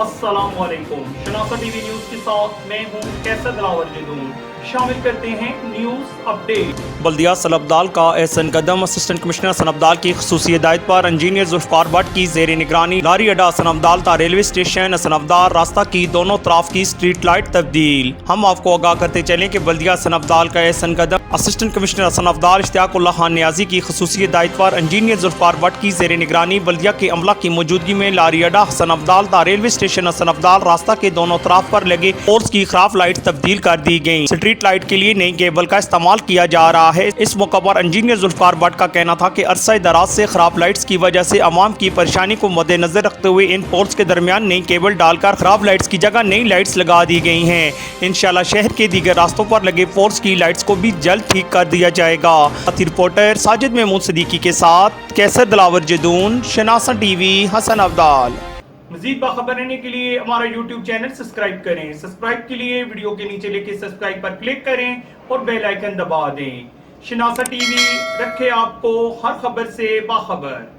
अस्सलाम वालेकुम। शनासा TV news के साथ मैं हूं कैसर दिलावर जदून। शामिल करते हैं न्यूज अपडेट। बल्दिया सनअब्दाल का एहसन कदम। असिस्टेंट कमिश्नर सनअब्दाल की खसूसी हिदायत पर इंजीनियर जुल्फकार भट्ट की जेर निगरानी लारी अड्डा सनअब्दाल ता रेलवे स्टेशन सनअब्दाल रास्ता की दोनों तरफ की स्ट्रीट लाइट तब्दील। हम आपको आगाह करते चलें कि बल्दिया सनअब्दाल का एहसन कदम असिस्टेंट कमिश्नर सनअब्दाल इश्तियाकुल्लाह खान नियाजी की खसूसी हिदायत पर इंजीनियर जुल्फकार भट्ट की जेर निगरानी बल्दिया के अमला की मौजूदगी में लारी अड्डा सनअब्दाल ता रेलवे स्टेशन सनअब्दाल रास्ता के दोनों तरफ पर लगे पोल्स की खराब लाइट तब्दील कर दी गई। स्ट्रीट लाइट के लिए नई केबल का इस्तेमाल किया जा रहा है। इस मौका पर इंजीनियर जुल्फकार भट्ट का कहना था कि अरसा दराज से खराब लाइट्स की वजह से अवाम की परेशानी को मद्देनजर रखते हुए इन पोल्स के दरमियान नई केबल डालकर खराब लाइट्स की जगह नई लाइट्स लगा दी गई हैं। इंशाल्लाह शहर के दीगर रास्तों पर लगे पोल्स की लाइट्स को भी जल्द ठीक कर दिया जाएगा। रिपोर्टर साजिद महमूद सिद्दीकी के साथ कैसर दिलावर जदून, शनासा टीवी, हसन अब्दाल। मजीद बाखबर रहने के लिए हमारा यूट्यूब चैनल सब्सक्राइब करें। सब्सक्राइब के लिए वीडियो के नीचे लिखे सब्सक्राइब पर क्लिक करें और बेल आइकन दबा दें। शनासा टीवी रखे आपको हर खबर से बाखबर।